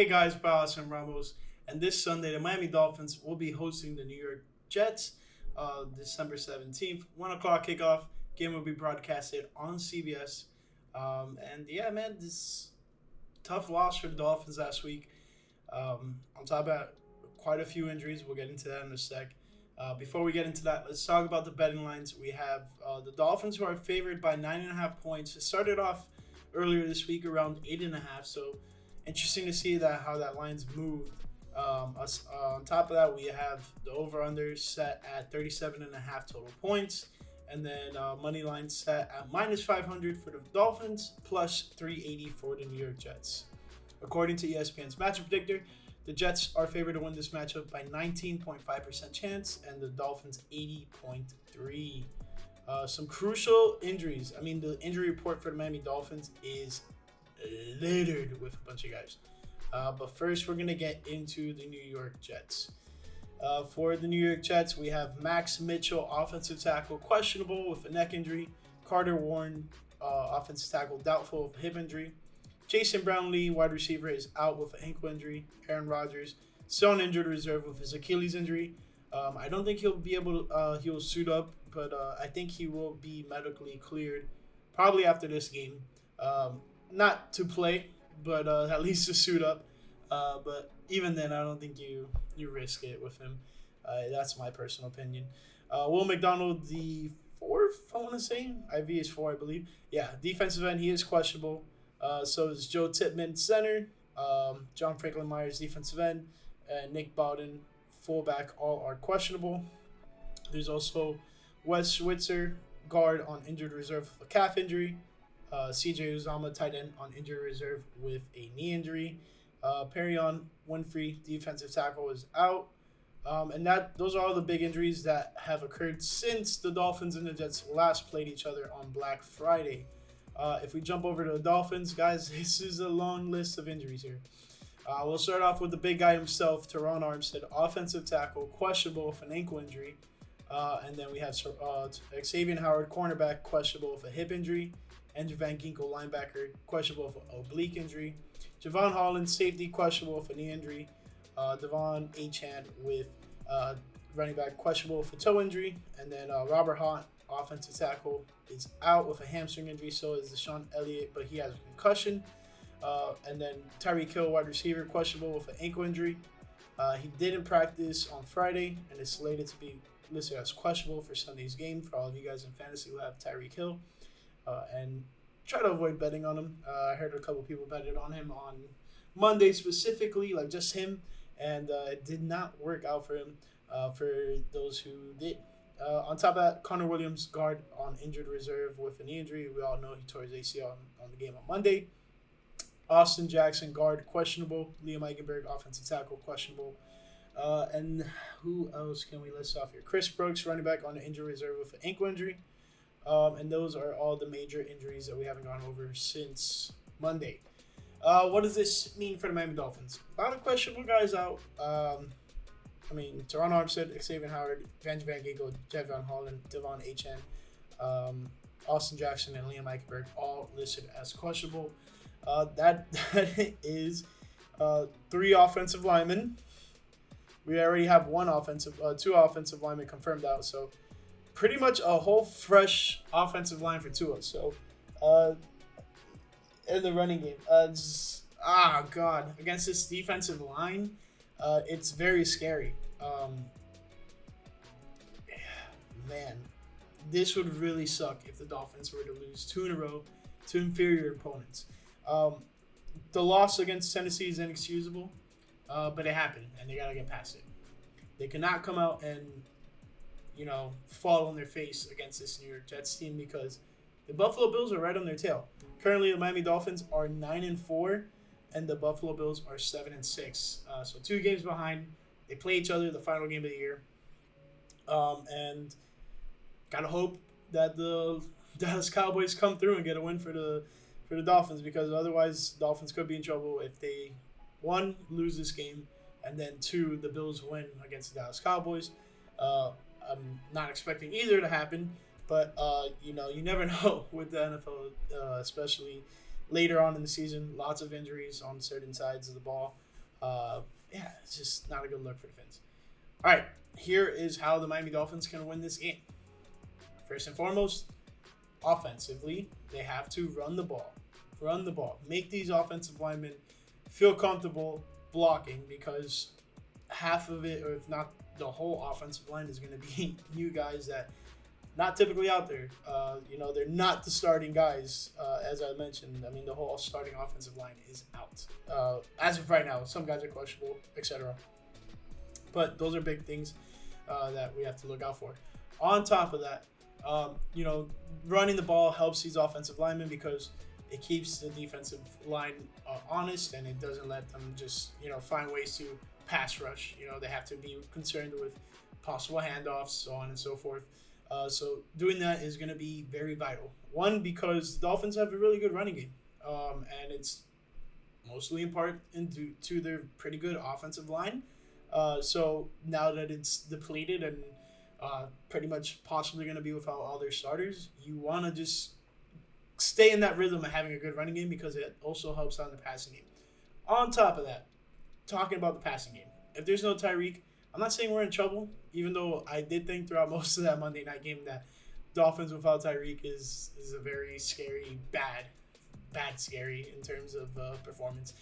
Hey guys, Balas and Ramos. And this Sunday, the Miami Dolphins will be hosting the New York Jets, December 17th, 1 o'clock kickoff. Game will be broadcasted on CBS. And yeah, man, this tough loss for the Dolphins last week. On top of that, quite a few injuries. We'll get into that in a sec. Before we get into that, let's talk about the betting lines. We have the Dolphins, who are favored by 9.5 points. It started off earlier this week around 8.5, so interesting to see that how that line's moved. On top of that, we have the over/under set at 37.5 total points, and then money line set at -500 for the Dolphins, plus 380 for the New York Jets. According to ESPN's matchup predictor, the Jets are favored to win this matchup by 19.5% chance, and the Dolphins 80.3. Some crucial injuries. I mean, the injury report for the Miami Dolphins is littered with a bunch of guys. But first, we're going to get into the New York Jets. For the New York Jets, we have Max Mitchell, offensive tackle, questionable with a neck injury. Carter Warren, offensive tackle, doubtful of a hip injury. Jason Brownlee, wide receiver, is out with an ankle injury. Aaron Rodgers, still on injured reserve with his Achilles injury. I don't think he'll be able to, he'll suit up, but I think he will be medically cleared probably after this game. Not to play, but at least to suit up. But even then, I don't think you risk it with him. That's my personal opinion. Will McDonald, the fourth, I want to say. IV is 4, I believe. Yeah, defensive end, he is questionable. So is Joe Tippmann, center. John Franklin Myers, defensive end. And Nick Bowden, fullback, all are questionable. There's also Wes Schweitzer, guard, on injured reserve with a calf injury. CJ Uzama, tight end, on injured reserve with a knee injury. Perion Winfrey, defensive tackle, is out. And those are all the big injuries that have occurred since the Dolphins and the Jets last played each other on Black Friday. If we jump over to the Dolphins, guys, this is a long list of injuries here. We'll start off with the big guy himself, Teron Armstead, offensive tackle, questionable with an ankle injury. And then we have Xavier Howard, cornerback, questionable with a hip injury. Andrew Van Ginkel, linebacker, questionable with an oblique injury. Javon Holland, safety, questionable with a knee injury. Devon Achane with running back, questionable with a toe injury. And then Robert Hunt, offensive tackle, is out with a hamstring injury. So is Deshaun Elliott, but he has a concussion. And then Tyreek Hill, wide receiver, questionable with an ankle injury. He didn't practice on Friday and is slated to be listed as questionable for Sunday's game. For all of you guys in fantasy who have Tyreek Hill. And try to avoid betting on him. I heard a couple people betted on him on Monday specifically, like just him, and it did not work out for him. For those who did. On top of that, Connor Williams, guard, on injured reserve with a knee injury. We all know he tore his ACL on the game on Monday. Austin Jackson, guard, questionable. Liam Eichenberg, offensive tackle, questionable. And who else can we list off here? Chris Brooks, running back, on the injured reserve with an ankle injury. And those are all the major injuries that we haven't gone over since Monday. What does this mean for the Miami Dolphins? A lot of questionable guys out. Teron Armstead, Xavier Howard, Van Ginkel, Javon Holland, Devon Achane, Austin Jackson, and Liam Eichenberg, all listed as questionable. That is 3 offensive linemen. We already have two offensive linemen confirmed out, so pretty much a whole fresh offensive line for Tua. So, in the running game, against this defensive line, it's very scary. Man, this would really suck if the Dolphins were to lose 2 in a row to inferior opponents. The loss against Tennessee is inexcusable, but it happened, and they gotta get past it. They cannot come out and fall on their face against this New York Jets team because the Buffalo Bills are right on their tail. Currently, the Miami Dolphins are 9-4, and the Buffalo Bills are 7-6. So 2 games behind. They play each other the final game of the year, and gotta hope that the Dallas Cowboys come through and get a win for the Dolphins, because otherwise Dolphins could be in trouble if they 1 lose this game, and then 2 the Bills win against the Dallas Cowboys. I'm not expecting either to happen, but you never know with the NFL, especially later on in the season. Lots of injuries on certain sides of the ball. Yeah, it's just not a good look for the Fins. All right, here is how the Miami Dolphins can win this game. First and foremost, offensively, they have to run the ball. Run the ball. Make these offensive linemen feel comfortable blocking, because half of it, or if not the whole offensive line, is going to be new guys that not typically out there. They're not the starting guys, as I mentioned. I mean, the whole starting offensive line is out. As of right now, some guys are questionable, etc. But those are big things that we have to look out for. On top of that, running the ball helps these offensive linemen because it keeps the defensive line honest, and it doesn't let them just, find ways to pass rush. They have to be concerned with possible handoffs, so on and so forth. So doing that is going to be very vital. One, because the Dolphins have a really good running game, and it's mostly in part due to their pretty good offensive line. So now that it's depleted and pretty much possibly going to be without all their starters, you want to just stay in that rhythm of having a good running game, because it also helps on the passing game. On top of that, talking about the passing game, if there's no Tyreek, I'm not saying we're in trouble, even though I did think throughout most of that Monday night game that Dolphins without Tyreek is a very scary, bad scary in terms of performance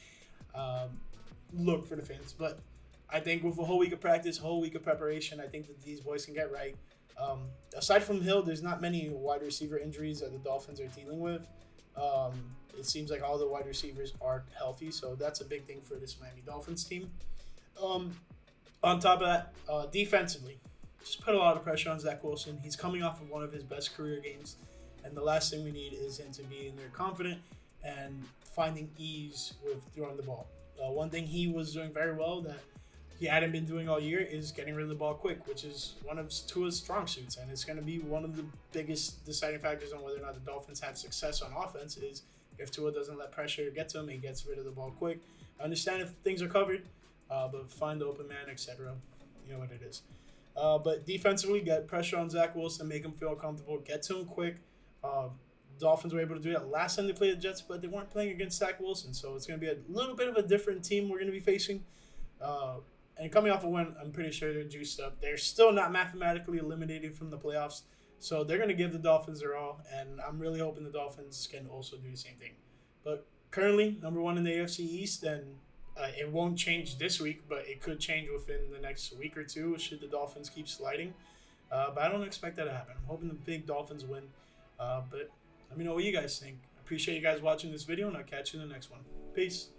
look for the Fins. But I think with a whole week of practice, whole week of preparation, I think that these boys can get right. Aside from Hill, there's not many wide receiver injuries that the Dolphins are dealing with. It seems like all the wide receivers are healthy, so that's a big thing for this Miami Dolphins team. On top of that, defensively, just put a lot of pressure on Zach Wilson. He's coming off of one of his best career games, and the last thing we need is him to be in there confident and finding ease with throwing the ball. One thing he was doing very well that he hadn't been doing all year is getting rid of the ball quick, which is one of Tua's strong suits, and it's going to be one of the biggest deciding factors on whether or not the Dolphins have success on offense. Is if Tua doesn't let pressure get to him, he gets rid of the ball quick. I understand if things are covered, but find the open man, etc. You know what it is. But defensively, get pressure on Zach Wilson, make him feel comfortable, get to him quick. Dolphins were able to do that last time they played the Jets, but they weren't playing against Zach Wilson, so it's going to be a little bit of a different team we're going to be facing. And coming off a win, I'm pretty sure they're juiced up. They're still not mathematically eliminated from the playoffs, so they're going to give the Dolphins their all, and I'm really hoping the Dolphins can also do the same thing. But currently, number one in the AFC East, and it won't change this week, but it could change within the next week or two should the Dolphins keep sliding. But I don't expect that to happen. I'm hoping the big Dolphins win. But let me know what you guys think. I appreciate you guys watching this video, and I'll catch you in the next one. Peace.